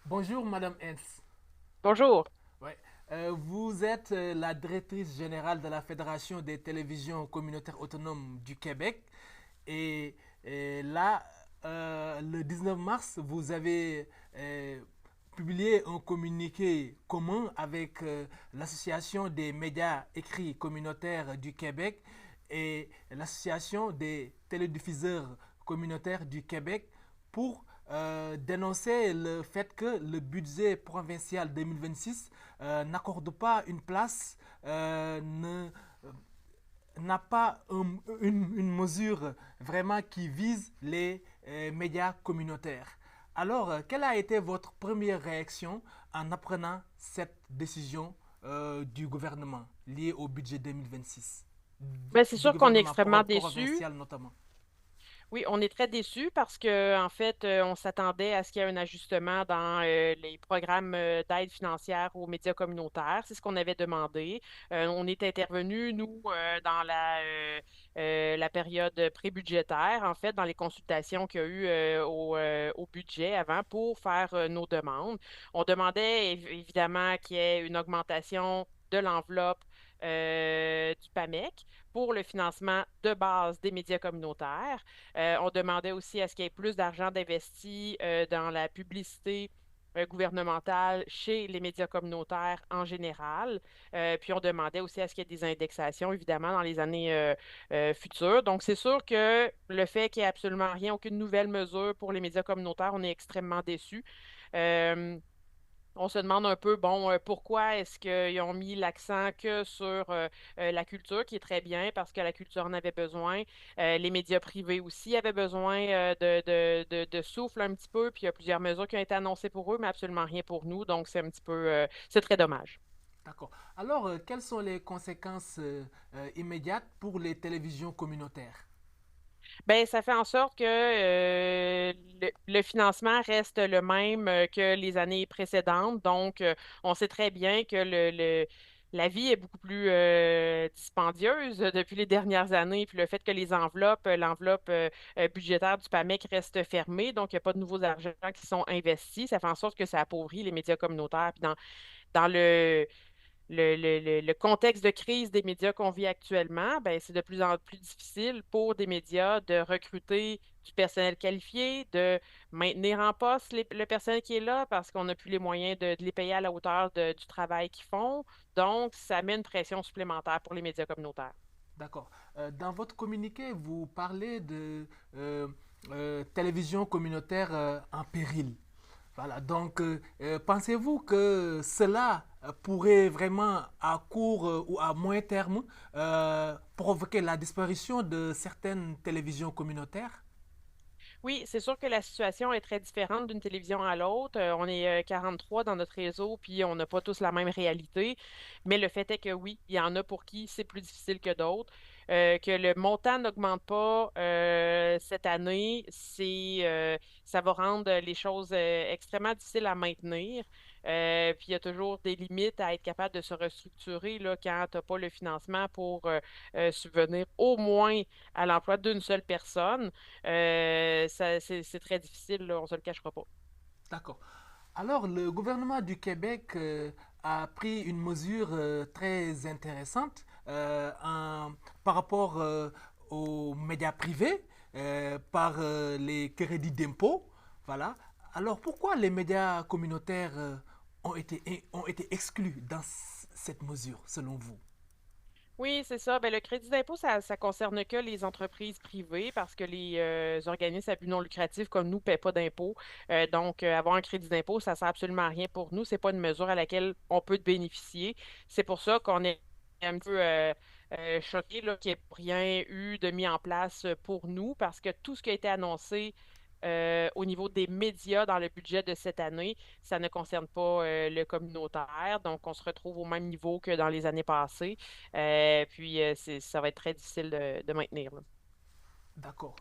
Bonjour, Madame Hens. Bonjour. Ouais. Vous êtes la directrice générale de la Fédération des télévisions communautaires autonomes du Québec. Et, là, le 19 mars, vous avez publié un communiqué commun avec l'Association des médias écrits communautaires du Québec et l'Association des télédiffuseurs communautaires du Québec pour dénoncer le fait que le budget provincial 2026 n'accorde pas une place, n'a pas une mesure vraiment qui vise les médias communautaires. Alors, quelle a été votre première réaction en apprenant cette décision du gouvernement liée au budget 2026, Ben, c'est du sûr qu'on est gouvernement extrêmement déçus. provincial notamment? Oui, on est très déçus parce que, en fait, on s'attendait à ce qu'il y ait un ajustement dans les programmes d'aide financière aux médias communautaires. C'est ce qu'on avait demandé. On est intervenu, nous, dans la période pré-budgétaire, en fait, dans les consultations qu'il y a eu au budget avant pour faire nos demandes. On demandait évidemment qu'il y ait une augmentation de l'enveloppe du PAMEC pour le financement de base des médias communautaires. On demandait aussi à ce qu'il y ait plus d'argent d'investi dans la publicité gouvernementale chez les médias communautaires en général. Puis on demandait aussi à ce qu'il y ait des indexations, évidemment, dans les années futures. Donc, c'est sûr que le fait qu'il n'y ait absolument rien, aucune nouvelle mesure pour les médias communautaires, on est extrêmement déçus. Euh, on se demande un peu, bon, pourquoi est-ce qu'ils ont mis l'accent que sur la culture, qui est très bien parce que la culture en avait besoin. Les médias privés aussi avaient besoin de souffle un petit peu, puis il y a plusieurs mesures qui ont été annoncées pour eux, mais absolument rien pour nous. Donc, c'est un petit peu, c'est très dommage. D'accord. Alors, quelles sont les conséquences immédiates pour les télévisions communautaires? Ben, ça fait en sorte que le financement reste le même que les années précédentes. Donc, on sait très bien que la vie est beaucoup plus dispendieuse depuis les dernières années. Puis le fait que l'enveloppe budgétaire du PAMEC reste fermée, donc il n'y a pas de nouveaux argent qui sont investis, ça fait en sorte que ça appauvrit les médias communautaires. Puis dans le contexte de crise des médias qu'on vit actuellement, ben, c'est de plus en plus difficile pour des médias de recruter du personnel qualifié, de maintenir en poste le personnel qui est là parce qu'on n'a plus les moyens de les payer à la hauteur du travail qu'ils font. Donc, ça met une pression supplémentaire pour les médias communautaires. D'accord. Dans votre communiqué, vous parlez de télévision communautaire en péril. Voilà. Donc, pensez-vous que cela pourrait vraiment, à court ou à moyen terme, provoquer la disparition de certaines télévisions communautaires? Oui, c'est sûr que la situation est très différente d'une télévision à l'autre. On est 43 dans notre réseau, puis on n'a pas tous la même réalité. Mais le fait est que oui, il y en a pour qui c'est plus difficile que d'autres. Que le montant n'augmente pas cette année, ça va rendre les choses extrêmement difficiles à maintenir. Puis il y a toujours des limites à être capable de se restructurer là, quand tu n'as pas le financement pour subvenir au moins à l'emploi d'une seule personne. C'est très difficile, là, on se le cachera pas. D'accord. Alors, le gouvernement du Québec a pris une mesure très intéressante par rapport aux médias privés, par les crédits d'impôt. Voilà. Alors, pourquoi les médias communautaires ont été exclus dans cette mesure, selon vous? Oui, c'est ça. Ben, le crédit d'impôt, ça concerne que les entreprises privées parce que les organismes à but non lucratif comme nous ne paient pas d'impôt. Donc, avoir un crédit d'impôt, ça ne sert absolument à rien pour nous. C'est pas une mesure à laquelle on peut bénéficier. C'est pour ça qu'on est un peu choqués là, qu'il n'y ait rien eu de mis en place pour nous parce que tout ce qui a été annoncé au niveau des médias dans le budget de cette année, ça ne concerne pas le communautaire. Donc, on se retrouve au même niveau que dans les années passées. Puis, ça va être très difficile de maintenir, là. D'accord.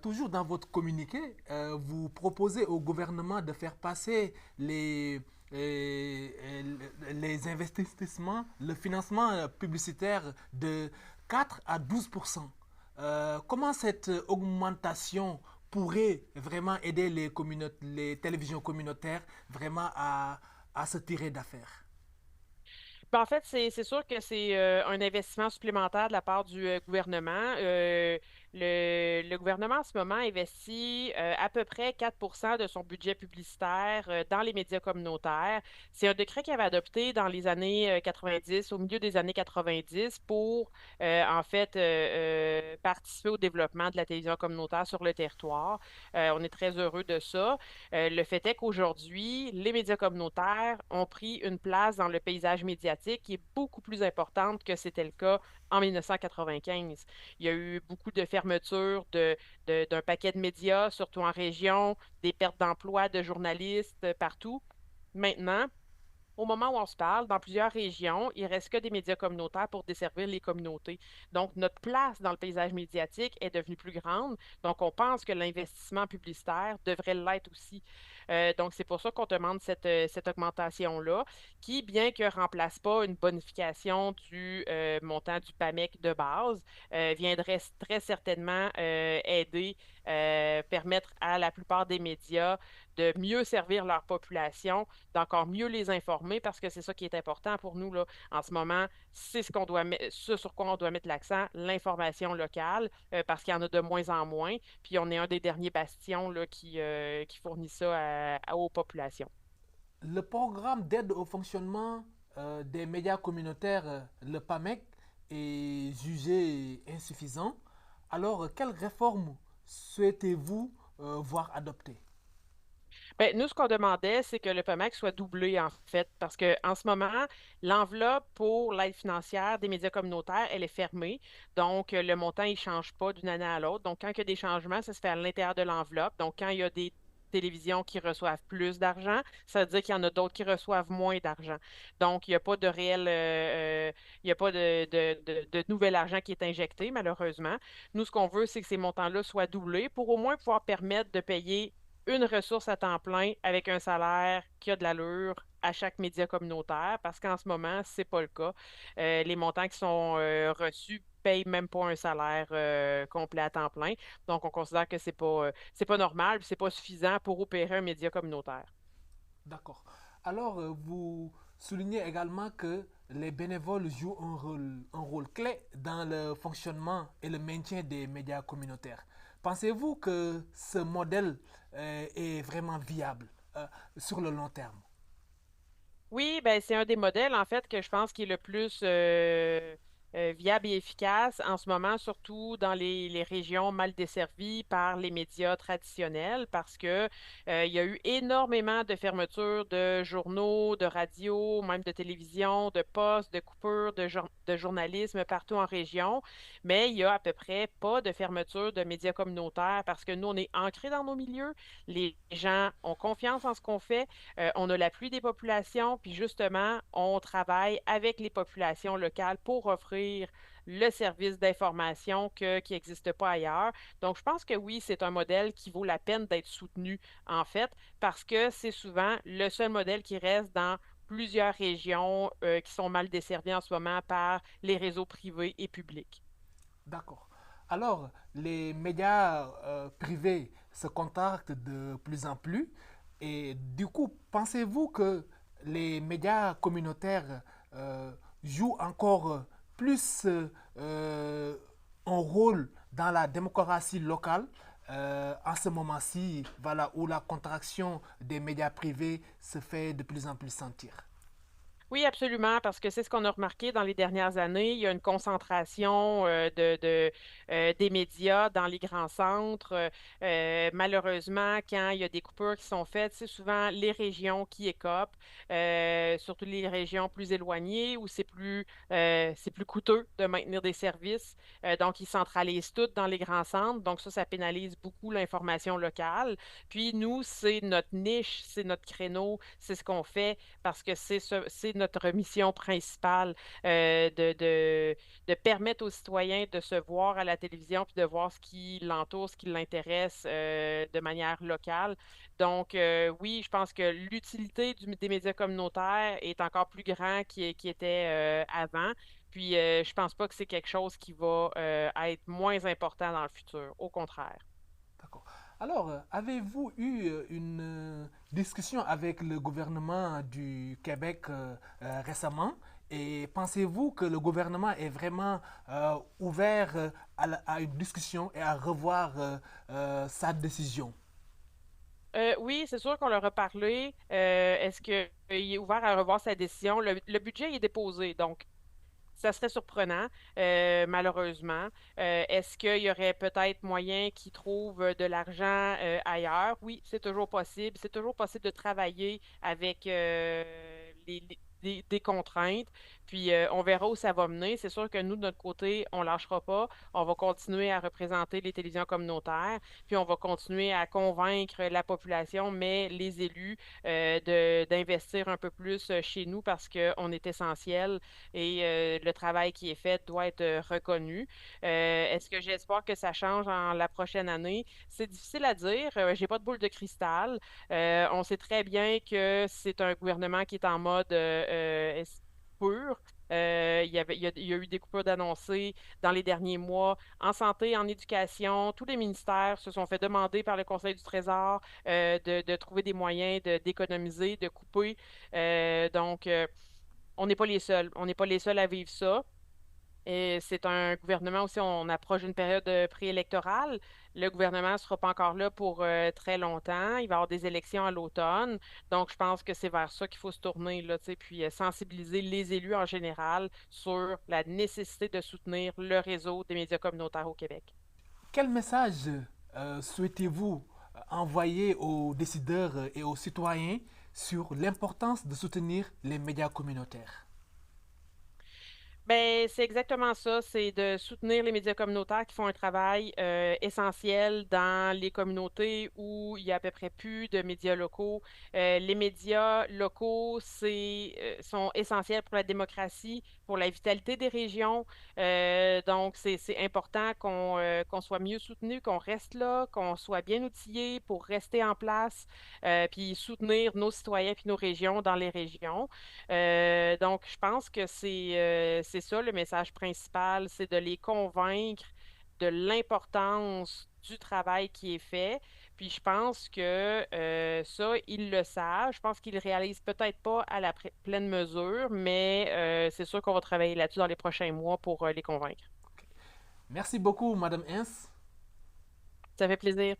Toujours dans votre communiqué, vous proposez au gouvernement de faire passer les investissements, le financement publicitaire de 4 à 12%. Comment cette augmentation pourrait vraiment aider les télévisions communautaires vraiment à se tirer d'affaire? Ben, en fait, c'est sûr que c'est un investissement supplémentaire de la part du gouvernement. Le gouvernement, en ce moment, investit à peu près 4 de son budget publicitaire dans les médias communautaires. C'est un décret qu'il avait adopté dans les années 90, au milieu des années 90, pour, en fait, participer au développement de la télévision communautaire sur le territoire. On est très heureux de ça. Le fait est qu'aujourd'hui, les médias communautaires ont pris une place dans le paysage médiatique qui est beaucoup plus importante que c'était le cas en 1995. Il y a eu beaucoup de fermetures d'un paquet de médias, surtout en région, des pertes d'emplois de journalistes partout. Maintenant, au moment où on se parle, dans plusieurs régions, il reste que des médias communautaires pour desservir les communautés. Donc, notre place dans le paysage médiatique est devenue plus grande. Donc, on pense que l'investissement publicitaire devrait l'être aussi. Donc, c'est pour ça qu'on demande cette augmentation-là, qui, bien que remplace pas une bonification du montant du PAMEC de base, viendrait très certainement aider, permettre à la plupart des médias de mieux servir leur population, d'encore mieux les informer parce que c'est ça qui est important pour nous là. En ce moment, c'est ce sur quoi on doit mettre l'accent, l'information locale, parce qu'il y en a de moins en moins. Puis on est un des derniers bastions là, qui fournit ça aux populations. Le programme d'aide au fonctionnement des médias communautaires, le PAMEC, est jugé insuffisant. Alors, quelles réformes souhaitez-vous voir adoptées? Ben, nous, ce qu'on demandait, c'est que le PEMAC soit doublé, en fait, parce que en ce moment, l'enveloppe pour l'aide financière des médias communautaires, elle est fermée. Donc, le montant, il ne change pas d'une année à l'autre. Donc, quand il y a des changements, ça se fait à l'intérieur de l'enveloppe. Donc, quand il y a des télévisions qui reçoivent plus d'argent, ça veut dire qu'il y en a d'autres qui reçoivent moins d'argent. Donc, il n'y a pas de réel, il n'y a pas de nouvel argent qui est injecté, malheureusement. Nous, ce qu'on veut, c'est que ces montants-là soient doublés pour au moins pouvoir permettre de payer une ressource à temps plein avec un salaire qui a de l'allure à chaque média communautaire, parce qu'en ce moment, c'est pas le cas. Les montants qui sont reçus payent même pas un salaire complet à temps plein. Donc, on considère que c'est pas normal, puis c'est pas suffisant pour opérer un média communautaire. D'accord. Alors, vous soulignez également que les bénévoles jouent un rôle clé dans le fonctionnement et le maintien des médias communautaires. Pensez-vous que ce modèle est vraiment viable sur le long terme? Oui, ben c'est un des modèles en fait que je pense qui est le plus viable et efficace en ce moment, surtout dans les régions mal desservies par les médias traditionnels, parce que il y a eu énormément de fermetures de journaux, de radios, même de télévision, de postes, de coupures de journalisme partout en région, mais il y a à peu près pas de fermeture de médias communautaires parce que nous, on est ancrés dans nos milieux, les gens ont confiance en ce qu'on fait. On a l'appui des populations, puis justement, on travaille avec les populations locales pour offrir le service d'information qui n'existe pas ailleurs. Donc, je pense que oui, c'est un modèle qui vaut la peine d'être soutenu, en fait, parce que c'est souvent le seul modèle qui reste dans plusieurs régions qui sont mal desservies en ce moment par les réseaux privés et publics. D'accord. Alors, les médias privés se contractent de plus en plus. Et du coup, pensez-vous que les médias communautaires jouent encore plus un rôle dans la démocratie locale en ce moment-ci, voilà, où la contraction des médias privés se fait de plus en plus sentir? Oui, absolument, parce que c'est ce qu'on a remarqué dans les dernières années. Il y a une concentration des médias dans les grands centres. Malheureusement, quand il y a des coupures qui sont faites, c'est souvent les régions qui écopent, surtout les régions plus éloignées où c'est plus coûteux de maintenir des services. Donc, ils centralisent tout dans les grands centres. Donc, ça pénalise beaucoup l'information locale. Puis, nous, c'est notre niche, c'est notre créneau, c'est ce qu'on fait parce que c'est notre mission principale de permettre aux citoyens de se voir à la télévision puis de voir ce qui l'entoure, ce qui l'intéresse de manière locale. Donc, oui, je pense que l'utilité des médias communautaires est encore plus grand qu'il était avant. Puis, je pense pas que c'est quelque chose qui va être moins important dans le futur. Au contraire. D'accord. Alors, avez-vous eu une discussion avec le gouvernement du Québec récemment et pensez-vous que le gouvernement est vraiment ouvert à une discussion et à revoir sa décision? Oui, c'est sûr qu'on leur a parlé. Est-ce qu'il est ouvert à revoir sa décision? Le budget est déposé, donc ça serait surprenant, malheureusement. Est-ce qu'il y aurait peut-être moyen qu'ils trouvent de l'argent ailleurs? Oui, c'est toujours possible. C'est toujours possible de travailler avec des contraintes. Puis on verra où ça va mener. C'est sûr que nous, de notre côté, on lâchera pas. On va continuer à représenter les télévisions communautaires. Puis on va continuer à convaincre la population, mais les élus, d'investir un peu plus chez nous parce qu'on est essentiel et le travail qui est fait doit être reconnu. Est-ce que j'espère que ça change en la prochaine année? C'est difficile à dire. J'ai pas de boule de cristal. On sait très bien que c'est un gouvernement qui est en mode pur. Il y a eu des coupures d'annoncés dans les derniers mois en santé, en éducation. Tous les ministères se sont fait demander par le Conseil du Trésor de trouver des moyens d'économiser, de couper. On n'est pas les seuls. On n'est pas les seuls à vivre ça. Et c'est un gouvernement aussi, on approche d'une période préélectorale. Le gouvernement ne sera pas encore là pour très longtemps. Il va y avoir des élections à l'automne. Donc, je pense que c'est vers ça qu'il faut se tourner, là, tu sais, puis sensibiliser les élus en général sur la nécessité de soutenir le réseau des médias communautaires au Québec. Quel message souhaitez-vous envoyer aux décideurs et aux citoyens sur l'importance de soutenir les médias communautaires? Ben, c'est exactement ça, c'est de soutenir les médias communautaires qui font un travail essentiel dans les communautés où il y a à peu près plus de médias locaux. Les médias locaux, sont essentiels pour la démocratie, pour la vitalité des régions. Donc, c'est important qu'on soit mieux soutenu, qu'on reste là, qu'on soit bien outillé pour rester en place, puis soutenir nos citoyens puis nos régions dans les régions. Donc, je pense que c'est ça le message principal, c'est de les convaincre de l'importance du travail qui est fait. Puis je pense que ça, ils le savent. Je pense qu'ils le réalisent peut-être pas à la pleine mesure, mais c'est sûr qu'on va travailler là-dessus dans les prochains mois pour les convaincre. Merci beaucoup, Madame Hens. Ça fait plaisir.